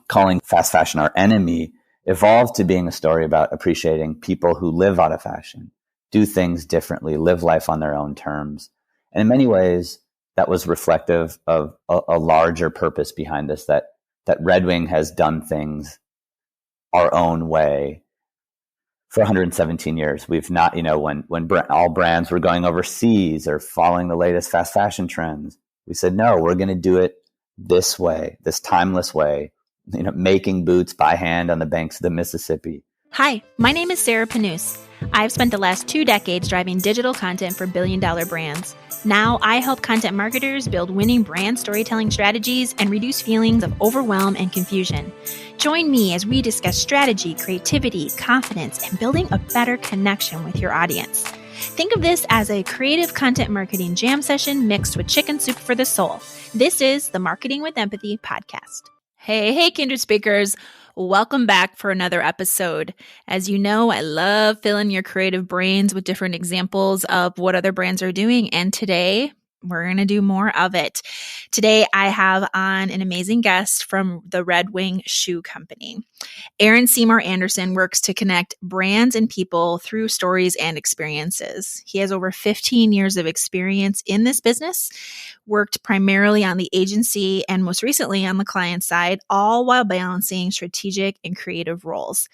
calling fast fashion our enemy evolved to being a story about appreciating people who live out of fashion, do things differently, live life on their own terms. And in many ways, that was reflective of a larger purpose behind this, that Red Wing has done things our own way for 117 years. We've not, when all brands were going overseas or following the latest fast fashion trends, we said, no, we're going to do it this way, this timeless way, making boots by hand on the banks of the Mississippi. Hi, my name is Sarah Panus. I've spent the last 2 decades driving digital content for billion-dollar brands. Now I help content marketers build winning brand storytelling strategies and reduce feelings of overwhelm and confusion. Join me as we discuss strategy, creativity, confidence, and building a better connection with your audience. Think of this as a creative content marketing jam session mixed with chicken soup for the soul. This is the Marketing with Empathy podcast. Hey, kindred speakers. Welcome back for another episode. As you know, I love filling your creative brains with different examples of what other brands are doing. And today, we're going to do more of it. Today, I have on an amazing guest from the Red Wing Shoe Company. Aaron Seymour-Anderson works to connect brands and people through stories and experiences. He has over 15 years of experience in this business, worked primarily on the agency and most recently on the client side, all while balancing strategic and creative roles.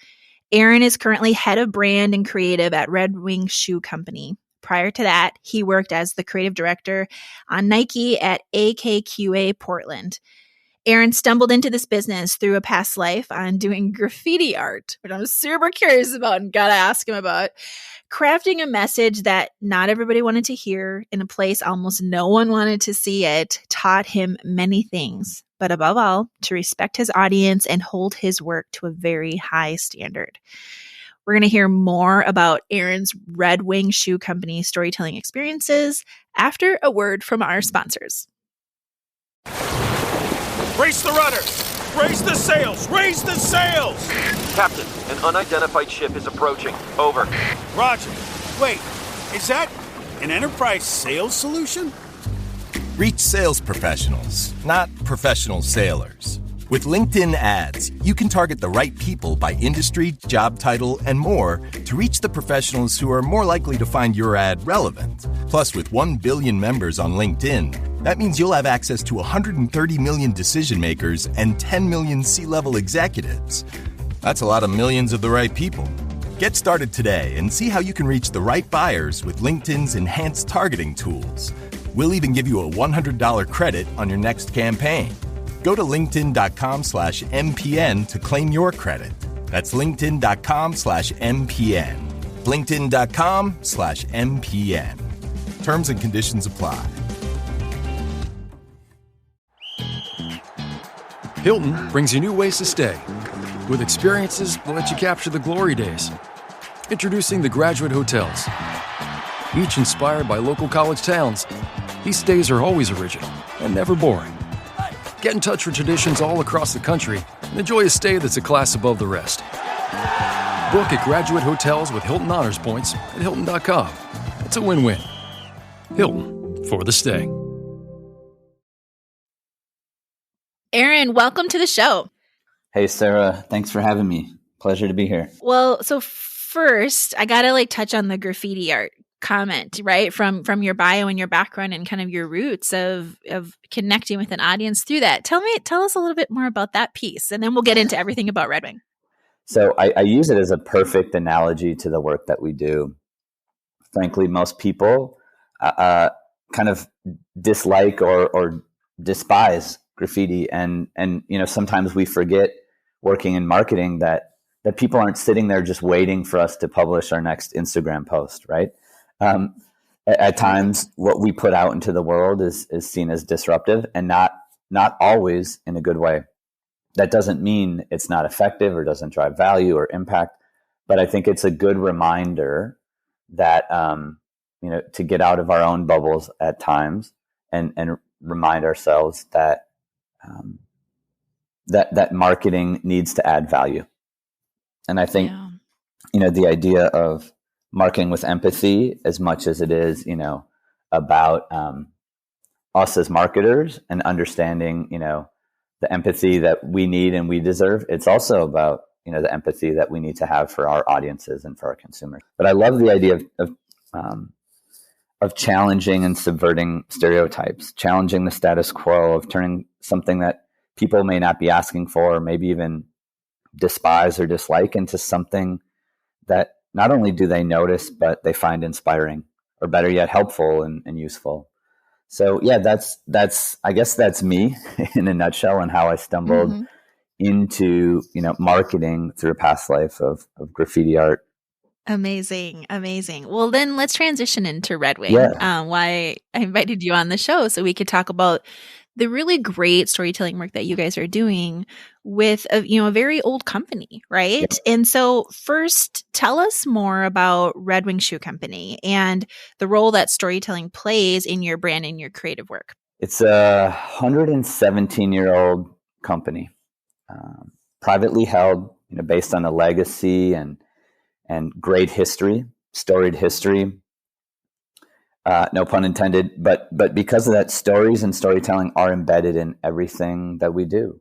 Aaron is currently head of brand and creative at Red Wing Shoe Company. Prior to that, he worked as the creative director on Nike at AKQA Portland. Aaron stumbled into this business through a past life on doing graffiti art, which I'm super curious about and gotta ask him about. Crafting a message that not everybody wanted to hear in a place almost no one wanted to see it taught him many things, but above all, to respect his audience and hold his work to a very high standard. We're going to hear more about Aaron's Red Wing Shoe Company storytelling experiences after a word from our sponsors. Raise the rudder! Raise the sails! Raise the sails! Captain, an unidentified ship is approaching. Over. Roger. Wait, is that an enterprise sales solution? Reach sales professionals, not professional sailors. With LinkedIn ads, you can target the right people by industry, job title, and more to reach the professionals who are more likely to find your ad relevant. Plus, with 1 billion members on LinkedIn, that means you'll have access to 130 million decision makers and 10 million C-level executives. That's a lot of millions of the right people. Get started today and see how you can reach the right buyers with LinkedIn's enhanced targeting tools. We'll even give you a $100 credit on your next campaign. Go to linkedin.com/MPN to claim your credit. That's linkedin.com/MPN. linkedin.com/MPN. Terms and conditions apply. Hilton brings you new ways to stay, with experiences that let you capture the glory days. Introducing the Graduate Hotels. Each inspired by local college towns, these stays are always original and never boring. Get in touch with traditions all across the country and enjoy a stay that's a class above the rest. Book at Graduate Hotels with Hilton Honors Points at Hilton.com. It's a win-win. Hilton, for the stay. Aaron, welcome to the show. Hey, Sarah. Thanks for having me. Pleasure to be here. Well, so first, I got to touch on the graffiti art comment, right? From your bio and your background and kind of your roots of connecting with an audience through that. Tell us a little bit more about that piece, and then we'll get into everything about Red Wing. So I use it as a perfect analogy to the work that we do. Frankly, most people kind of dislike or despise graffiti, and sometimes we forget working in marketing that people aren't sitting there just waiting for us to publish our next Instagram post, right? At times, what we put out into the world is seen as disruptive, and not always in a good way. That doesn't mean it's not effective or doesn't drive value or impact, but I think it's a good reminder that to get out of our own bubbles at times and remind ourselves that that marketing needs to add value. And I think the idea of marketing with empathy, as much as it is, about us as marketers and understanding, the empathy that we need and we deserve. It's also about, the empathy that we need to have for our audiences and for our consumers. But I love the idea of challenging and subverting stereotypes, challenging the status quo, of turning something that people may not be asking for, or maybe even despise or dislike, into something that not only do they notice, but they find inspiring, or better yet, helpful and useful. So yeah, I guess that's me in a nutshell, and how I stumbled into, marketing through a past life of graffiti art. Amazing. Amazing. Well, then let's transition into Red Wing. Yeah. Why I invited you on the show, so we could talk about the really great storytelling work that you guys are doing with a very old company, right? Yeah. And so first, tell us more about Red Wing Shoe Company and the role that storytelling plays in your brand and your creative work. It's a 117-year-old company, privately held, based on a legacy and great history, storied history. No pun intended, but because of that, stories and storytelling are embedded in everything that we do.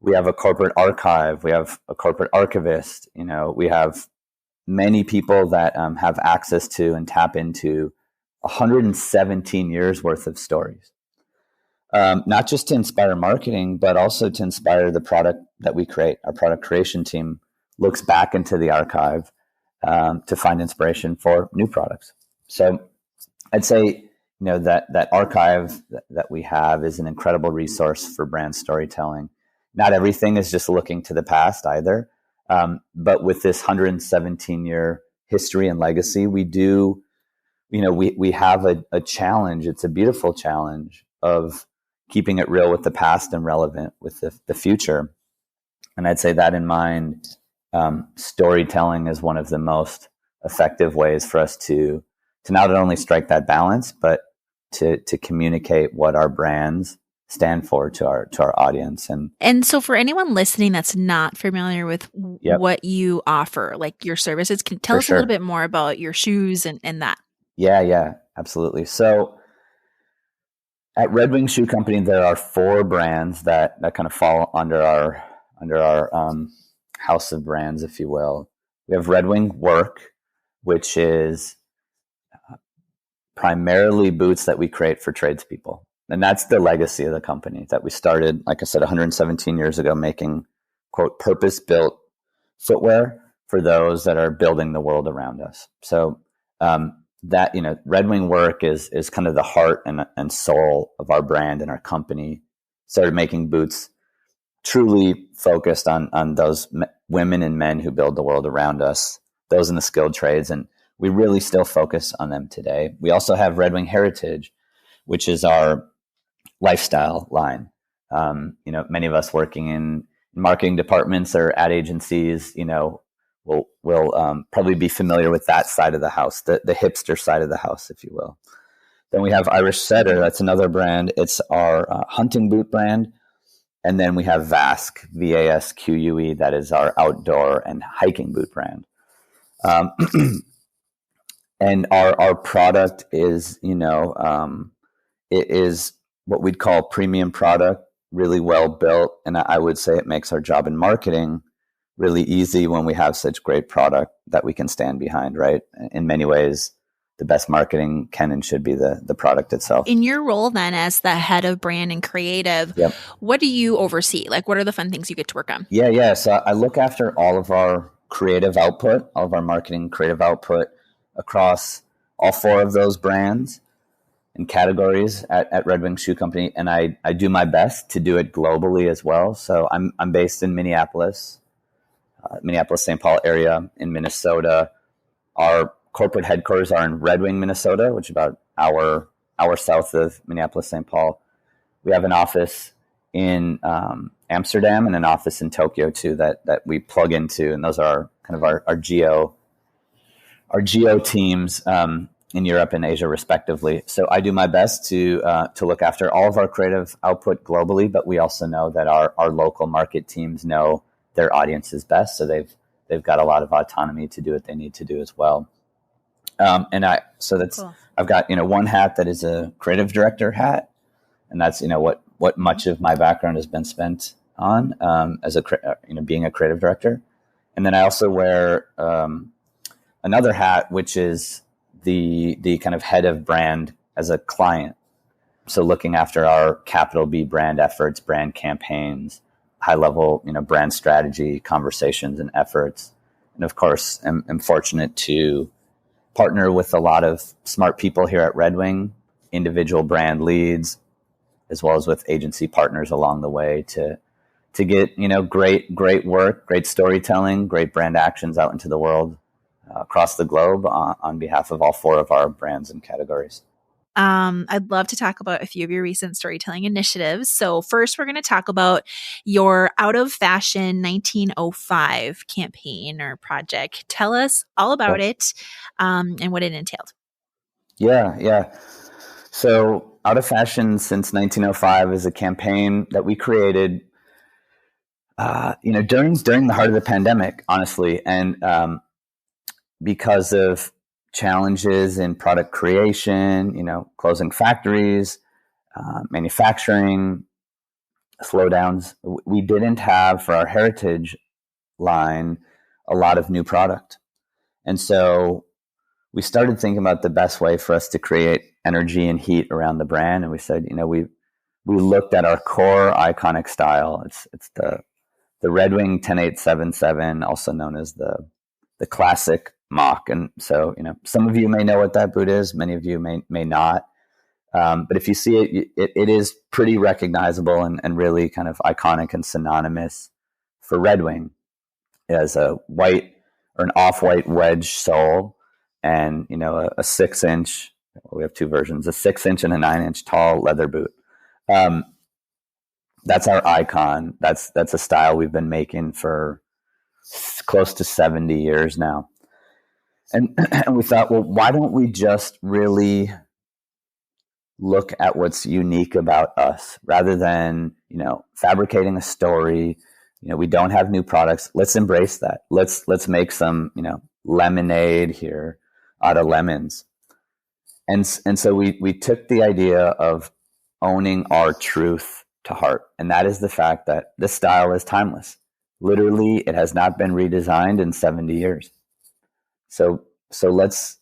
We have a corporate archive. We have a corporate archivist. We have many people that have access to and tap into 117 years worth of stories. Not just to inspire marketing, but also to inspire the product that we create. Our product creation team looks back into the archive to find inspiration for new products. So I'd say, that archive that we have is an incredible resource for brand storytelling. Not everything is just looking to the past either. But with this 117-year history and legacy, we do, we have a challenge. It's a beautiful challenge of keeping it real with the past and relevant with the future. And I'd say that in mind, storytelling is one of the most effective ways for us to not only strike that balance, but to communicate what our brands stand for to our audience. And so for anyone listening that's not familiar with what you offer, like your services, can tell us a little bit more about your shoes and that. Yeah, absolutely. So at Red Wing Shoe Company, there are 4 brands that kind of fall under our house of brands, if you will. We have Red Wing Work, which is primarily boots that we create for tradespeople. And that's the legacy of the company, that we started, like I said, 117 years ago, making, quote, purpose-built footwear for those that are building the world around us. So that, Red Wing Work is kind of the heart and soul of our brand and our company. Started making boots truly focused on those women and men who build the world around us, those in the skilled trades. And we really still focus on them today. We also have Red Wing Heritage, which is our lifestyle line. Many of us working in marketing departments or ad agencies, will probably be familiar with that side of the house, the hipster side of the house, if you will. Then we have Irish Setter. That's another brand. It's our hunting boot brand. And then we have Vasque, VASQUE. That is our outdoor and hiking boot brand. And our product is, it is what we'd call premium product, really well built. And I would say it makes our job in marketing really easy when we have such great product that we can stand behind, right? In many ways, the best marketing can and should be the product itself. In your role then as the head of brand and creative, what do you oversee? Like, what are the fun things you get to work on? Yeah. So I look after all of our creative output, all of our marketing creative output across all 4 of those brands and categories at Red Wing Shoe Company. And I do my best to do it globally as well. So I'm based in Minneapolis, St. Paul area in Minnesota. Our corporate headquarters are in Red Wing, Minnesota, which is about an hour south of Minneapolis, St. Paul. We have an office in Amsterdam and an office in Tokyo too that we plug into, and those are kind of our geo teams in Europe and Asia, respectively. So I do my best to look after all of our creative output globally, but we also know that our local market teams know their audiences best, so they've got a lot of autonomy to do what they need to do as well. Cool. I've got one hat that is a creative director hat, and that's what what much of my background has been spent on as being a creative director. And then I also wear another hat, which is the kind of head of brand as a client. So looking after our capital B brand efforts, brand campaigns, high level, brand strategy, conversations and efforts. And of course, I'm fortunate to partner with a lot of smart people here at Red Wing, individual brand leads, as well as with agency partners along the way to get, great work, great storytelling, great brand actions out into the world across the globe on behalf of all 4 of our brands and categories. I'd love to talk about a few of your recent storytelling initiatives. So first, we're going to talk about your Out of Fashion 1905 campaign or project. Tell us all about it and what it entailed. Yeah. So Out of Fashion since 1905 is a campaign that we created, during the heart of the pandemic, honestly, and because of challenges in product creation, closing factories, manufacturing slowdowns. We didn't have, for our heritage line, a lot of new product. And so we started thinking about the best way for us to create energy and heat around the brand. And we said, we looked at our core iconic style. It's the Red Wing 10877, also known as the classic mock. And so, some of you may know what that boot is. Many of you may not. But if you see it, it is pretty recognizable and really kind of iconic and synonymous for Red Wing. It has a white or an off-white wedge sole and, a 6-inch, we have 2 versions, a 6-inch and a 9-inch tall leather boot. That's our icon. That's a style we've been making for close to 70 years now. And we thought, well, why don't we just really look at what's unique about us rather than, fabricating a story. We don't have new products. Let's embrace that. Let's make some, lemonade here out of lemons. And so we took the idea of owning our truth to heart. And that is the fact that this style is timeless. Literally, it has not been redesigned in 70 years. So let's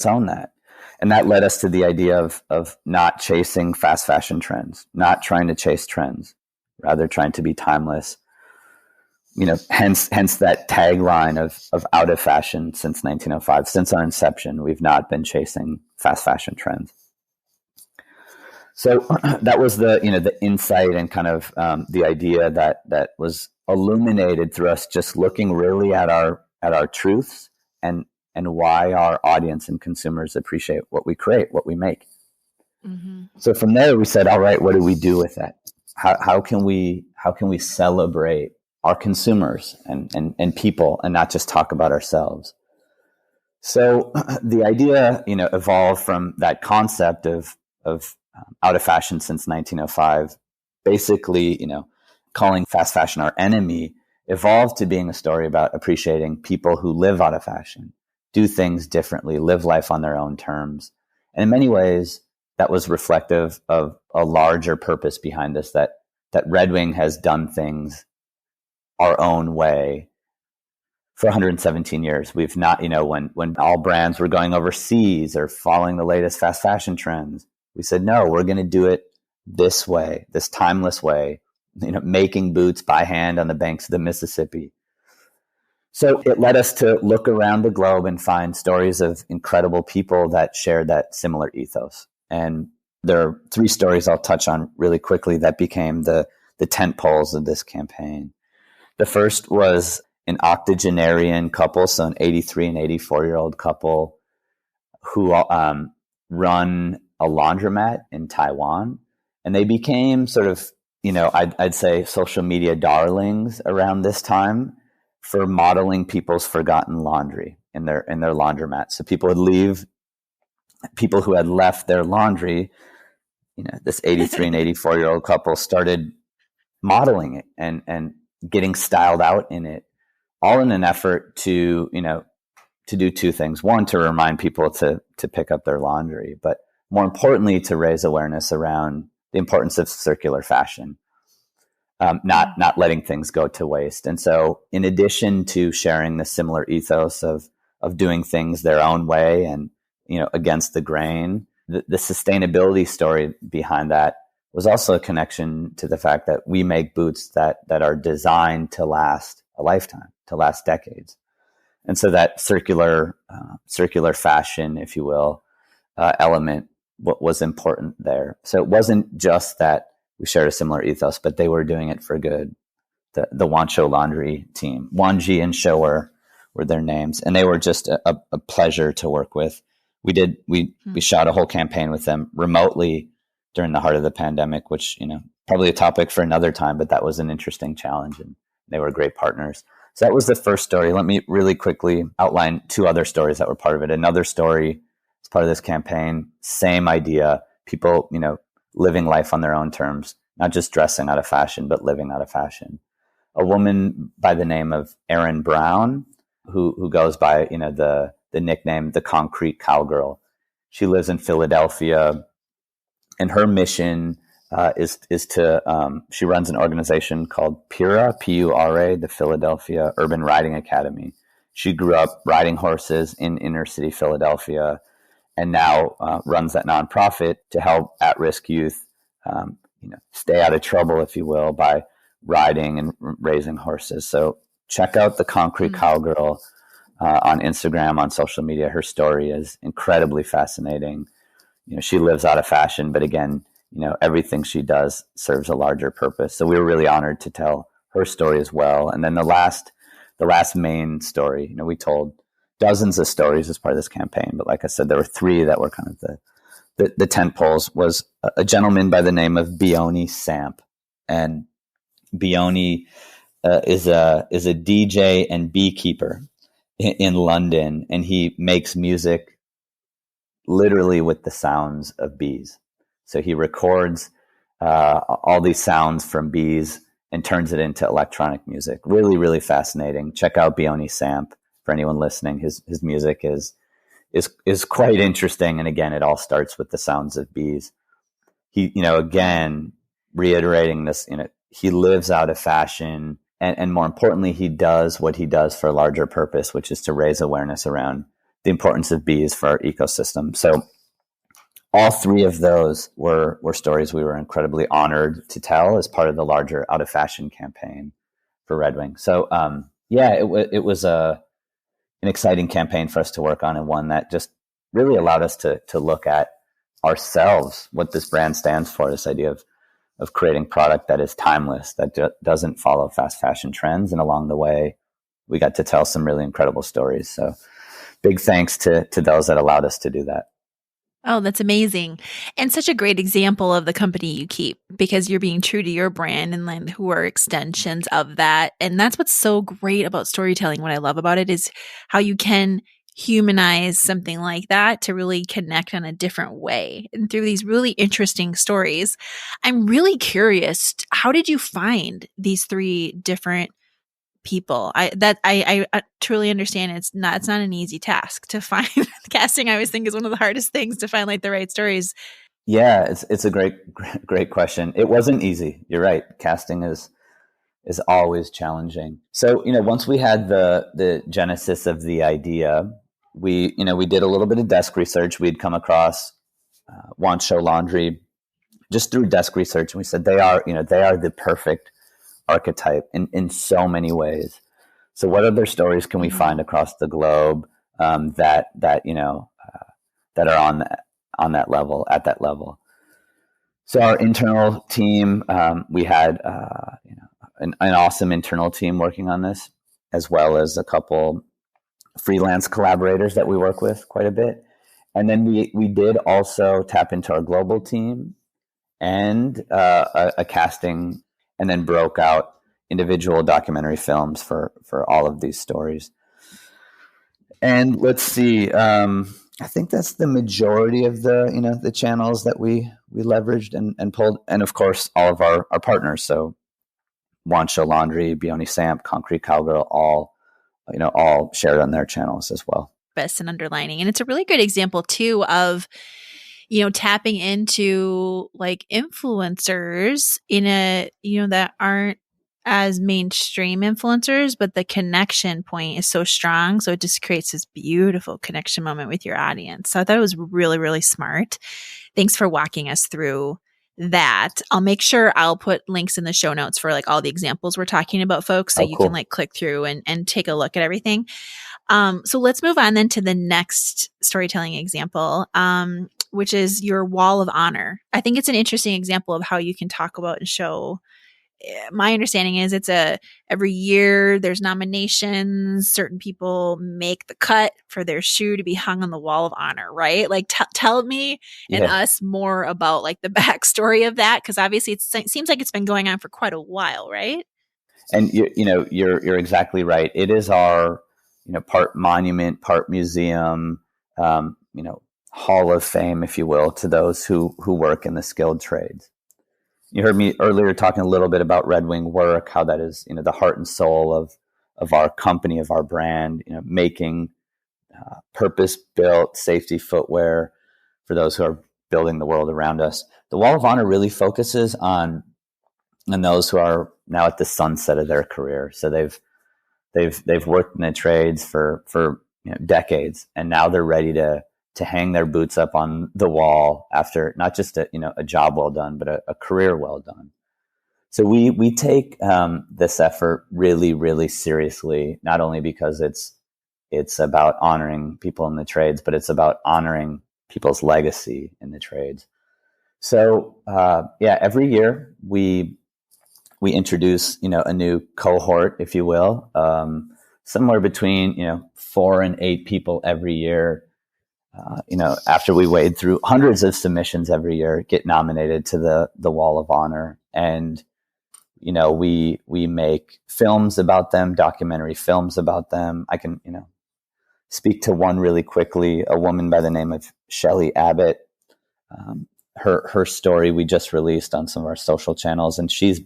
own that. And that led us to the idea of not chasing fast fashion trends, not trying to chase trends, rather trying to be timeless. Hence that tagline of Out of Fashion since 1905. Since our inception, we've not been chasing fast fashion trends. So that was the insight and kind of the idea that was illuminated through us just looking really at our truths and why our audience and consumers appreciate what we create, what we make. Mm-hmm. So from there we said, all right, what do we do with that? How can we celebrate our consumers and people and not just talk about ourselves? So the idea, evolved from that concept of Out of Fashion since 1905, basically, calling fast fashion our enemy, evolved to being a story about appreciating people who live out of fashion, do things differently, live life on their own terms. And in many ways, that was reflective of a larger purpose behind this, that Red Wing has done things our own way for 117 years. We've not, when all brands were going overseas or following the latest fast fashion trends, we said, no, we're going to do it this way, this timeless way, making boots by hand on the banks of the Mississippi. So it led us to look around the globe and find stories of incredible people that shared that similar ethos. And there are 3 stories I'll touch on really quickly that became the tent poles of this campaign. The first was an octogenarian couple, so an 83 and 84-year-old couple who run a laundromat in Taiwan. And they became sort of, I'd say social media darlings around this time for modeling people's forgotten laundry in their laundromat. So people who had left their laundry, this 83 and 84-year-old couple started modeling it and getting styled out in it, all in an effort to do 2 things. One, to remind people to pick up their laundry, but more importantly, to raise awareness around the importance of circular fashion, not letting things go to waste. And so in addition to sharing the similar ethos of doing things their own way and, against the grain, the sustainability story behind that was also a connection to the fact that we make boots that are designed to last a lifetime, to last decades. And so that circular fashion, if you will, element was important there. So it wasn't just that we shared a similar ethos, but they were doing it for good. The Wancho Laundry team, Wanji and Shower were their names, and they were just a pleasure to work with. We shot a whole campaign with them remotely during the heart of the pandemic, which, probably a topic for another time, but that was an interesting challenge, and they were great partners. So that was the first story. Let me really quickly outline two other stories that were part of it. Another story as part of this campaign, same idea, people, living life on their own terms, not just dressing out of fashion, but living out of fashion. A woman by the name of Erin Brown, who goes by, the nickname, the Concrete Cowgirl. She lives in Philadelphia, and her mission is to, she runs an organization called PURA, P-U-R-A, the Philadelphia Urban Riding Academy. She grew up riding horses in inner city Philadelphia, and now runs that nonprofit to help at-risk youth, stay out of trouble, if you will, by riding and raising horses. So check out the Concrete Cowgirl on Instagram, on social media. Her story is incredibly fascinating. She lives out of fashion, but again, everything she does serves a larger purpose. So we were really honored to tell her story as well. And then the last main story, we told dozens of stories as part of this campaign, but like I said, there were three that were kind of the tent poles. Was a gentleman by the name of Bioni Samp, and Bioni is a DJ and beekeeper in London, and he makes music literally with the sounds of bees. So he records all these sounds from bees and turns it into electronic music. Really, really fascinating. Check out Bioni Samp for anyone listening. His music is quite interesting. And again, it all starts with the sounds of bees. He, again, reiterating this, he lives out of fashion. And more importantly, he does what he does for a larger purpose, which is to raise awareness around the importance of bees for our ecosystem. So all three of those were stories we were incredibly honored to tell as part of the larger Out of Fashion campaign for Red Wing. So it was an exciting campaign for us to work on, and one that just really allowed us to look at ourselves, what this brand stands for, this idea of creating product that is timeless, that doesn't follow fast fashion trends. And along the way, we got to tell some really incredible stories. So big thanks to those that allowed us to do that. Oh, that's amazing. And such a great example of the company you keep, because you're being true to your brand and then who are extensions of that. And that's what's so great about storytelling. What I love about it is how you can humanize something like that to really connect in a different way and through these really interesting stories. I'm really curious, how did you find these three different people? I truly understand it's not an easy task to find. Casting, I always think, is one of the hardest things to find, like, the right stories. Yeah, it's a great question. It wasn't easy. You're right. Casting is always challenging. So, once we had the genesis of the idea, we did a little bit of desk research. We'd come across Wancho Laundry just through desk research, and we said they are the perfect archetype in so many ways. So what other stories can we find across the globe that are on that level, at that level? So our internal team, we had an awesome internal team working on this, as well as a couple freelance collaborators that we work with quite a bit. And then we did also tap into our global team and a casting, and then broke out individual documentary films for all of these stories. And let's see, I think that's the majority of the channels that we leveraged and pulled. And of course, all of our partners. So Wancho Laundry, Bioni Samp, Concrete Cowgirl, all shared on their channels as well. And underlining. And it's a really good example too of, tapping into like influencers in a, that aren't as mainstream influencers, but the connection point is so strong. So it just creates this beautiful connection moment with your audience. So I thought it was really, really smart. Thanks for walking us through that. I'll make sure I'll put links in the show notes for like all the examples we're talking about, folks. So you cool. can like click through and take a look at everything. So let's move on then to the next storytelling example, which is your wall of honor. I think it's an interesting example of how you can talk about and show. My understanding is every year there's nominations. Certain people make the cut for their shoe to be hung on the wall of honor, right? Like tell me and us more about like the backstory of that. Cause obviously it seems like it's been going on for quite a while, right? And you're exactly right. It is our, part monument, part museum, hall of fame, if you will, to those who work in the skilled trades. You heard me earlier talking a little bit about Red Wing Work, how that is, the heart and soul of our company, of our brand, making purpose-built safety footwear for those who are building the world around us. The Wall of Honor really focuses on those who are now at the sunset of their career. So they've worked in the trades for decades, and now they're ready to hang their boots up on the wall after not just a job well done, but a career well done. So we take this effort really, really seriously, not only because it's about honoring people in the trades, but it's about honoring people's legacy in the trades. So every year we introduce a new cohort, if you will, somewhere between 4 and 8 people every year. After we wade through hundreds of submissions every year, get nominated to the Wall of Honor. And, we make films about them, documentary films about them. I can, speak to one really quickly, a woman by the name of Shelley Abbott. Her story we just released on some of our social channels, and she's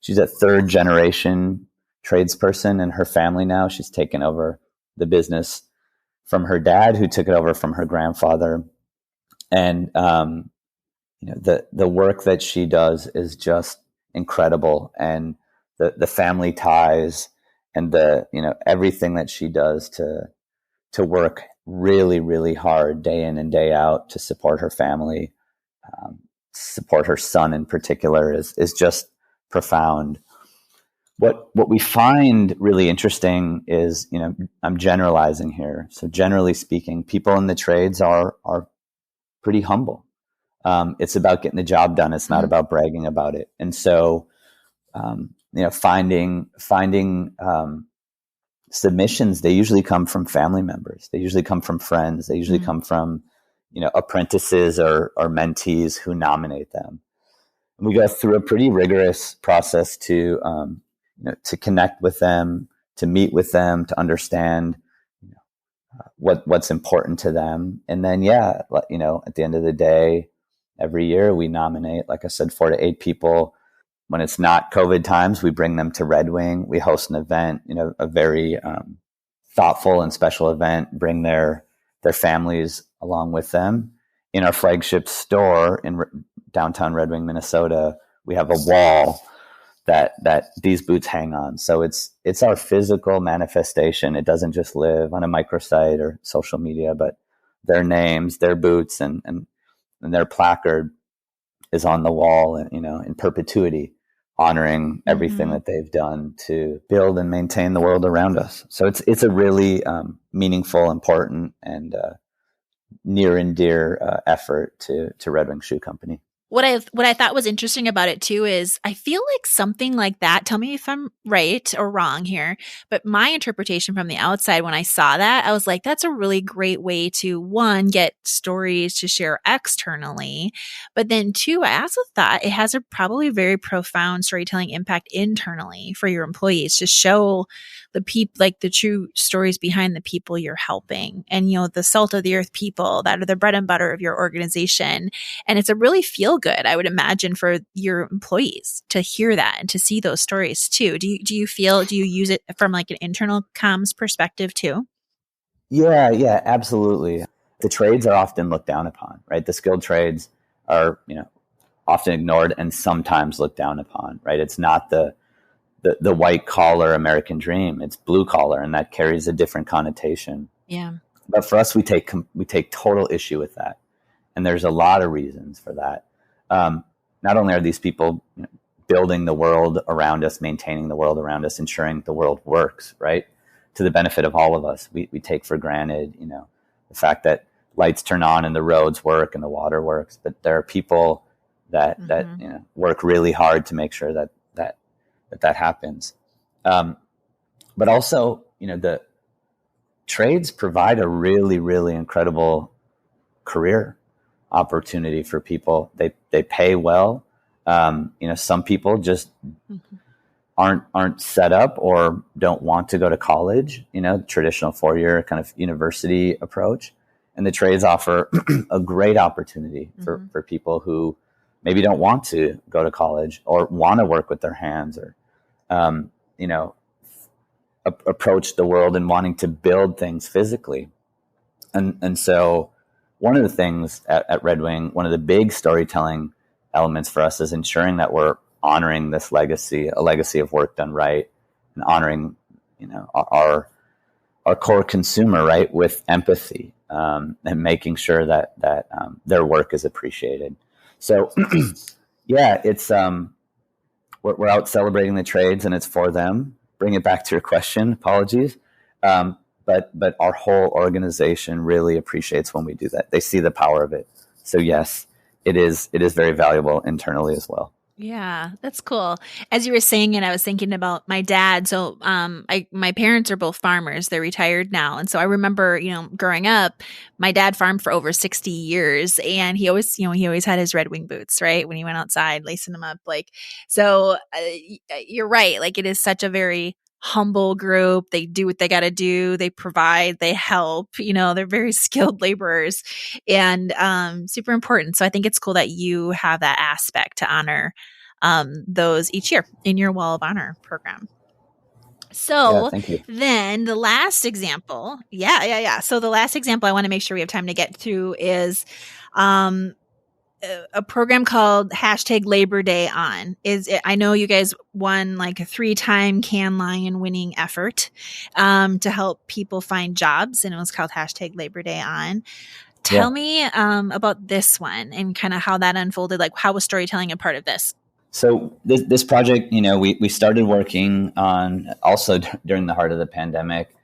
a 3rd generation tradesperson in her family now. She's taken over the business from her dad, who took it over from her grandfather. And, the work that she does is just incredible. And the family ties and everything that she does to work really, really hard day in and day out to support her family, support her son in particular is just profound. What we find really interesting is, I'm generalizing here. So generally speaking, people in the trades are pretty humble. It's about getting the job done. It's not about bragging about it. And so, finding submissions, they usually come from family members. They usually come from friends. They usually come from, apprentices or mentees who nominate them. And we go through a pretty rigorous process to connect with them, to meet with them, to understand what's important to them. And then, at the end of the day, every year we nominate, like I said, 4 to 8 people. When it's not COVID times, we bring them to Red Wing. We host an event, a very thoughtful and special event, bring their families along with them. In our flagship store in downtown Red Wing, Minnesota, we have a wall that these boots hang on. So it's our physical manifestation. It doesn't just live on a microsite or social media, but their names, their boots, and their placard is on the wall, and in perpetuity, honoring everything that they've done to build and maintain the world around us. So it's a really meaningful, important, and near and dear effort to Red Wing Shoe Company. What I thought was interesting about it too is I feel like something like that, tell me if I'm right or wrong here, but my interpretation from the outside when I saw that, I was like, that's a really great way to, one, get stories to share externally, but then 2, I also thought it has a probably very profound storytelling impact internally for your employees to show the people, like the true stories behind the people you're helping, and the salt of the earth people that are the bread and butter of your organization. And it's a really feel good, I would imagine, for your employees to hear that and to see those stories too. Do you use it from like an internal comms perspective too? Yeah, absolutely. The trades are often looked down upon, right? The skilled trades are, often ignored and sometimes looked down upon, right? It's not the white collar American dream. It's blue collar, and that carries a different connotation. Yeah. But for us, we take total issue with that. And there's a lot of reasons for that. Not only are these people building the world around us, maintaining the world around us, ensuring the world works, right, to the benefit of all of us. We take for granted, the fact that lights turn on and the roads work and the water works. But there are people that work really hard to make sure that happens. But also, the trades provide a really, really incredible career opportunity for people. They pay well. Some people just aren't set up or don't want to go to college, traditional 4-year kind of university approach. And the trades offer a great opportunity for people who maybe don't want to go to college or want to work with their hands or, approach the world and wanting to build things physically. And so one of the things at Red Wing, one of the big storytelling elements for us is ensuring that we're honoring this legacy, a legacy of work done right, and honoring, our core consumer, right, with empathy, and making sure that their work is appreciated. So, yeah, it's we're out celebrating the trades, and it's for them. Bring it back to your question. Apologies. But our whole organization really appreciates when we do that. They see the power of it. So yes, it is very valuable internally as well. Yeah, that's cool. As you were saying it, I was thinking about my dad. So my parents are both farmers. They're retired now. And so I remember, growing up, my dad farmed for over 60 years. And he always had his Red Wing boots, right? When he went outside, lacing them up. So you're right. It is such a very humble group. They do what they got to do. They provide, they help, they're very skilled laborers and super important. So I think it's cool that you have that aspect to honor those each year in your Wall of Honor program. So then the last example, So the last example I want to make sure we have time to get through is a program called #Labor Day On. I know you guys won a 3-time Cannes Lion winning effort to help people find jobs, and it was called #Labor Day On. Tell me about this one and kind of how that unfolded. How was storytelling a part of this? So this project, we started working on also during the heart of the pandemic.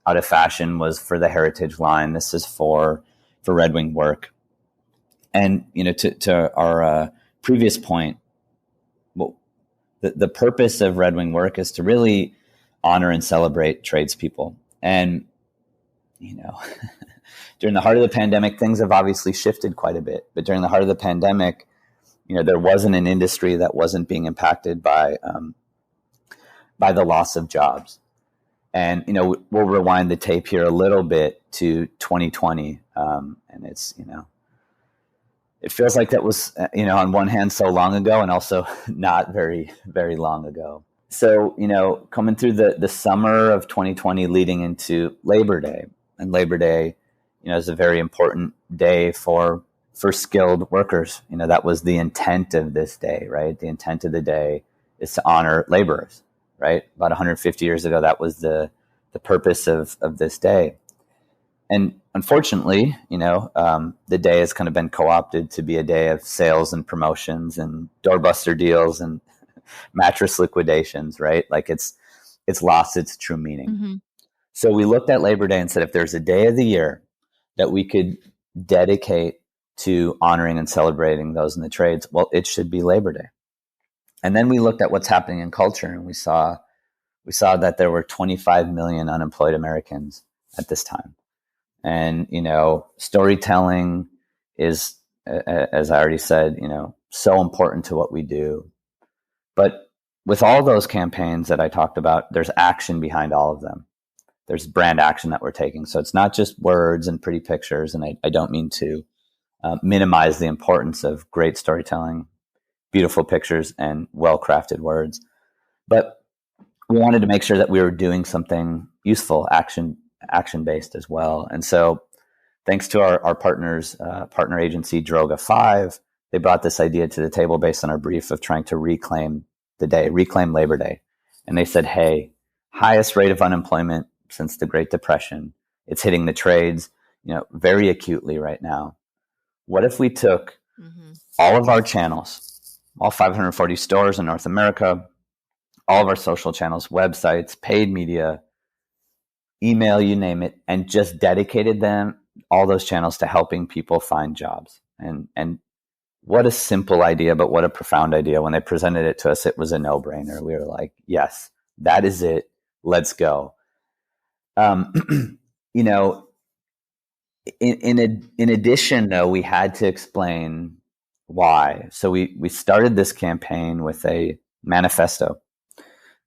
Out of Fashion was for the Heritage line. This is for Red Wing work. And, to our previous point, the purpose of Red Wing work is to really honor and celebrate tradespeople. And, during the heart of the pandemic, things have obviously shifted quite a bit. But during the heart of the pandemic, there wasn't an industry that wasn't being impacted by the loss of jobs. And, we'll rewind the tape here a little bit to 2020. And it's, it feels like that was, on one hand so long ago and also not very, very long ago. So, coming through the summer of 2020 leading into Labor Day, and Labor Day, is a very important day for skilled workers. That was the intent of this day, right? The intent of the day is to honor laborers, right? About 150 years ago, that was the purpose of this day. And unfortunately, the day has kind of been co-opted to be a day of sales and promotions and doorbuster deals and mattress liquidations, right? It's lost its true meaning. Mm-hmm. So we looked at Labor Day and said, if there's a day of the year that we could dedicate to honoring and celebrating those in the trades, well, it should be Labor Day. And then we looked at what's happening in culture, and we saw that there were 25 million unemployed Americans at this time. And, storytelling is, as I already said, so important to what we do. But with all those campaigns that I talked about, there's action behind all of them. There's brand action that we're taking. So it's not just words and pretty pictures. And I don't mean to minimize the importance of great storytelling, beautiful pictures, and well-crafted words. But we wanted to make sure that we were doing something useful, action-based as well. And so thanks to our partners, partner agency, Droga 5, they brought this idea to the table based on our brief of trying to reclaim Labor Day. And they said, hey, highest rate of unemployment since the Great Depression. It's hitting the trades, very acutely right now. What if we took all of our channels, all 540 stores in North America, all of our social channels, websites, paid media, email, you name it, and just dedicated all those channels to helping people find jobs? And what a simple idea, but what a profound idea. When they presented it to us, it was a no-brainer. We were like, yes, that is it. Let's go. In addition, though, we had to explain why. So we started this campaign with a manifesto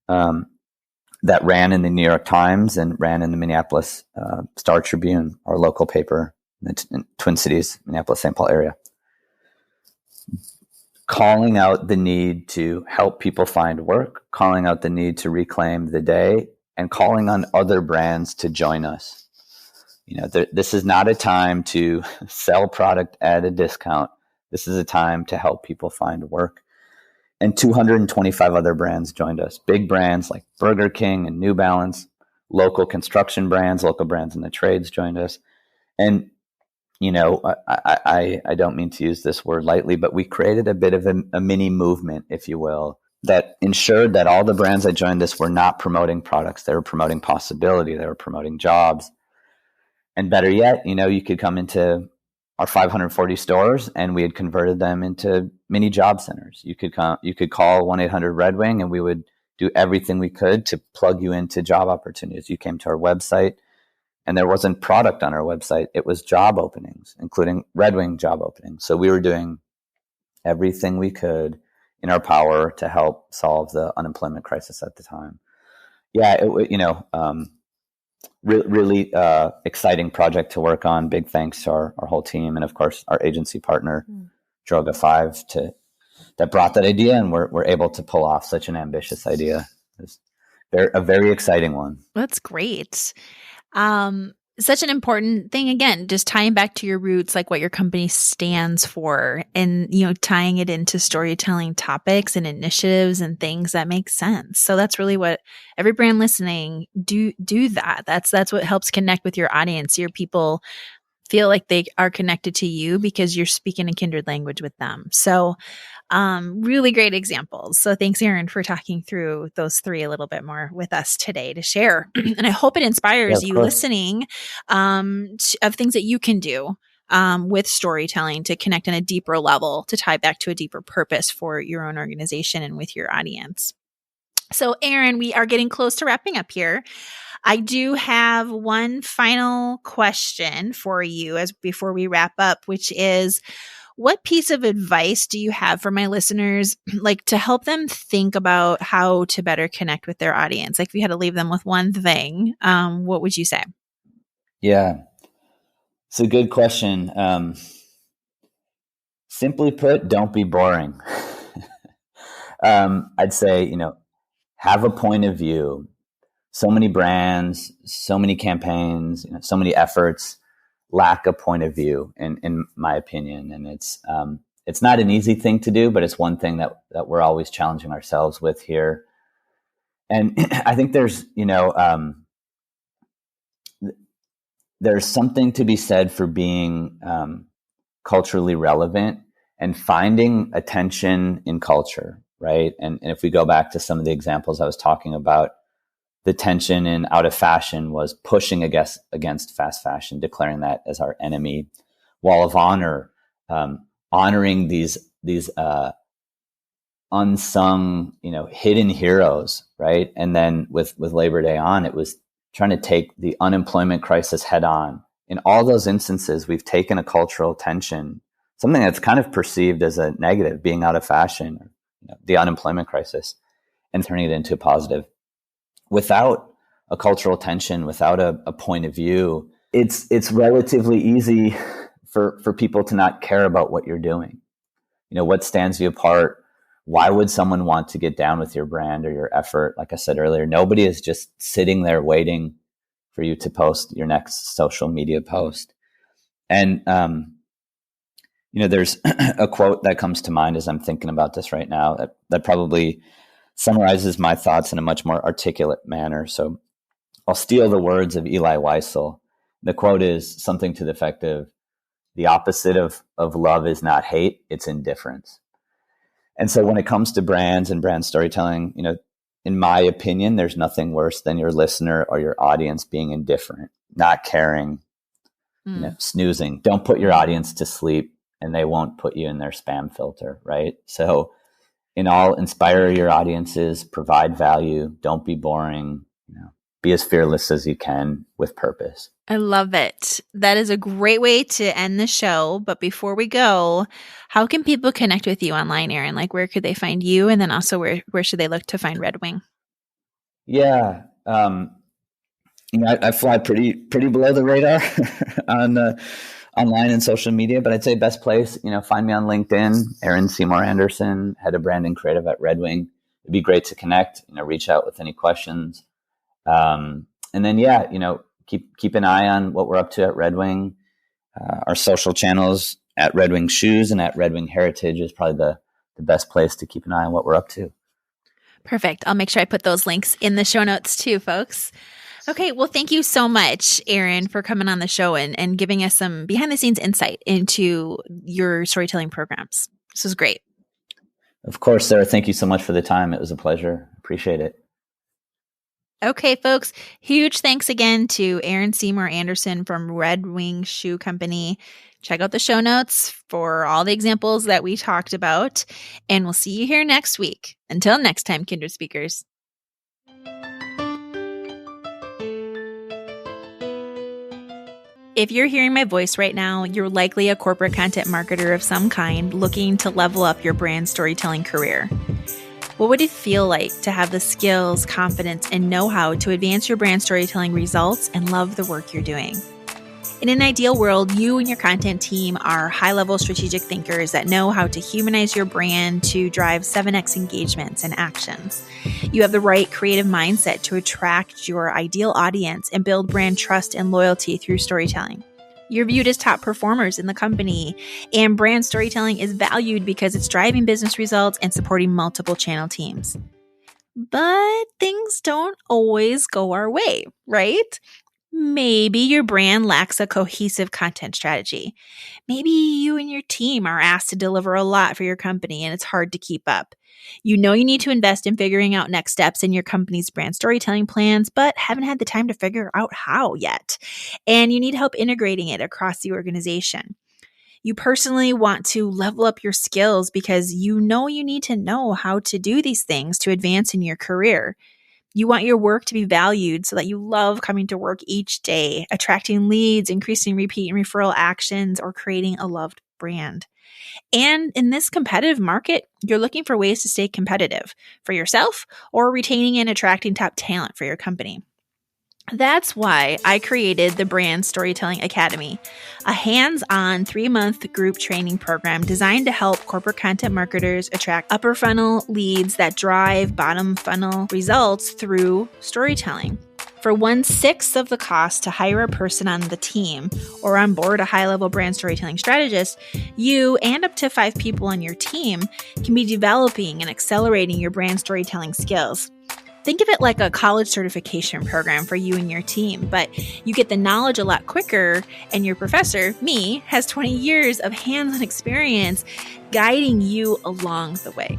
that ran in the New York Times and ran in the Minneapolis Star Tribune, our local paper in the Twin Cities, Minneapolis-St. Paul area, calling out the need to help people find work, calling out the need to reclaim the day, and calling on other brands to join us. This is not a time to sell product at a discount. This is a time to help people find work. And 225 other brands joined us. Big brands like Burger King and New Balance, local construction brands, local brands in the trades joined us. And, I don't mean to use this word lightly, but we created a bit of a mini movement, if you will, that ensured that all the brands that joined us were not promoting products. They were promoting possibility. They were promoting jobs. And better yet, you could come into our 540 stores and we had converted them into mini job centers. You could call 1-800-RED Wing and we would do everything we could to plug you into job opportunities. You came to our website and there wasn't product on our website. It was job openings, including Red Wing job openings. So we were doing everything we could in our power to help solve the unemployment crisis at the time. Yeah, really exciting project to work on. Big thanks to our whole team and, of course, our agency partner, Droga 5, that brought that idea, and we're able to pull off such an ambitious idea. It's a very exciting one. That's great. Such an important thing, again, just tying back to your roots, like what your company stands for, and, tying it into storytelling topics and initiatives and things that make sense. So that's really what every brand listening do that. That's what helps connect with your audience. Your people feel like they are connected to you because you're speaking a kindred language with them. So really great examples. So thanks, Aaron, for talking through those three a little bit more with us today to share. And I hope it inspires you listening of things that you can do with storytelling to connect on a deeper level, to tie back to a deeper purpose for your own organization and with your audience. So Aaron, we are getting close to wrapping up here. I do have one final question for you before we wrap up, which is, what piece of advice do you have for my listeners, like to help them think about how to better connect with their audience? Like if you had to leave them with one thing, what would you say? Yeah, it's a good question. Simply put, don't be boring. I'd say, have a point of view. So many brands, so many campaigns, so many efforts lack a point of view, in my opinion. And it's not an easy thing to do, but it's one thing that we're always challenging ourselves with here. And I think there's something to be said for being culturally relevant and finding attention in culture, right? And if we go back to some of the examples I was talking about, the tension in out of fashion was pushing against fast fashion, declaring that as our enemy. Wall of Honor, honoring these unsung, hidden heroes, right? And then with Labor Day on, it was trying to take the unemployment crisis head on. In all those instances, we've taken a cultural tension, something that's kind of perceived as a negative, being out of fashion, the unemployment crisis, and turning it into a positive. Without a cultural tension, without a point of view, it's relatively easy for people to not care about what you're doing. What stands you apart? Why would someone want to get down with your brand or your effort? Like I said earlier, nobody is just sitting there waiting for you to post your next social media post. And, there's a quote that comes to mind as I'm thinking about this right now that probably summarizes my thoughts in a much more articulate manner. So I'll steal the words of Eli Wiesel. The quote is something to the effect of, the opposite of love is not hate, it's indifference. And so when it comes to brands and brand storytelling, in my opinion, there's nothing worse than your listener or your audience being indifferent, not caring, snoozing. Don't put your audience to sleep and they won't put you in their spam filter, right? So inspire your audiences, provide value, don't be boring, be as fearless as you can with purpose. I love it. That is a great way to end the show. But before we go, how can people connect with you online, Aaron? Like, where could they find you? And then also, where should they look to find Red Wing? Yeah. I fly pretty below the radar on online and social media, but I'd say best place, find me on LinkedIn, Aaron Seymour-Anderson, head of brand and creative at Red Wing. It'd be great to connect, reach out with any questions. And then, keep an eye on what we're up to at Red Wing. Our social channels at Red Wing Shoes and at Red Wing Heritage is probably the best place to keep an eye on what we're up to. Perfect. I'll make sure I put those links in the show notes too, folks. Okay. Well, thank you so much, Aaron, for coming on the show and giving us some behind the scenes insight into your storytelling programs. This was great. Of course, Sarah. Thank you so much for the time. It was a pleasure. Appreciate it. Okay, folks, huge thanks again to Aaron Seymour-Anderson from Red Wing Shoe Company. Check out the show notes for all the examples that we talked about, and we'll see you here next week. Until next time, Kindred Speakers. If you're hearing my voice right now, you're likely a corporate content marketer of some kind looking to level up your brand storytelling career. What would it feel like to have the skills, confidence, and know-how to advance your brand storytelling results and love the work you're doing? In an ideal world, you and your content team are high-level strategic thinkers that know how to humanize your brand to drive 7x engagements and actions. You have the right creative mindset to attract your ideal audience and build brand trust and loyalty through storytelling. You're viewed as top performers in the company, and brand storytelling is valued because it's driving business results and supporting multiple channel teams. But things don't always go our way, right? Maybe your brand lacks a cohesive content strategy. Maybe you and your team are asked to deliver a lot for your company and it's hard to keep up. You know you need to invest in figuring out next steps in your company's brand storytelling plans, but haven't had the time to figure out how yet. And you need help integrating it across the organization. You personally want to level up your skills because you know you need to know how to do these things to advance in your career. You want your work to be valued so that you love coming to work each day, attracting leads, increasing repeat and referral actions, or creating a loved brand. And in this competitive market, you're looking for ways to stay competitive for yourself or retaining and attracting top talent for your company. That's why I created the Brand Storytelling Academy, a hands-on 3-month group training program designed to help corporate content marketers attract upper funnel leads that drive bottom funnel results through storytelling. For 1/6 of the cost to hire a person on the team or onboard a high-level brand storytelling strategist, you and up to 5 people on your team can be developing and accelerating your brand storytelling skills. Think of it like a college certification program for you and your team, but you get the knowledge a lot quicker, and your professor, me, has 20 years of hands-on experience guiding you along the way.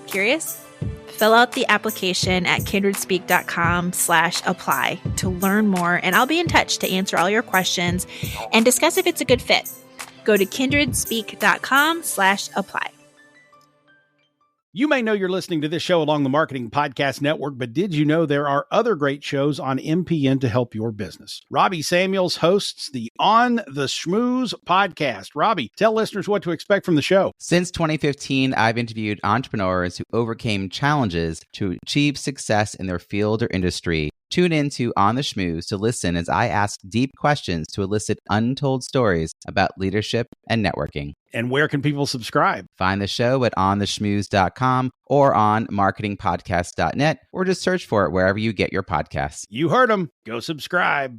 Curious? Fill out the application at kindredspeak.com/apply to learn more, and I'll be in touch to answer all your questions and discuss if it's a good fit. Go to kindredspeak.com/apply. You may know you're listening to this show along the Marketing Podcast Network, but did you know there are other great shows on MPN to help your business? Robbie Samuels hosts the On the Schmooze podcast. Robbie, tell listeners what to expect from the show. Since 2015, I've interviewed entrepreneurs who overcame challenges to achieve success in their field or industry. Tune in to On the Schmooze to listen as I ask deep questions to elicit untold stories about leadership and networking. And where can people subscribe? Find the show at ontheschmooze.com or on marketingpodcast.net, or just search for it wherever you get your podcasts. You heard them. Go subscribe.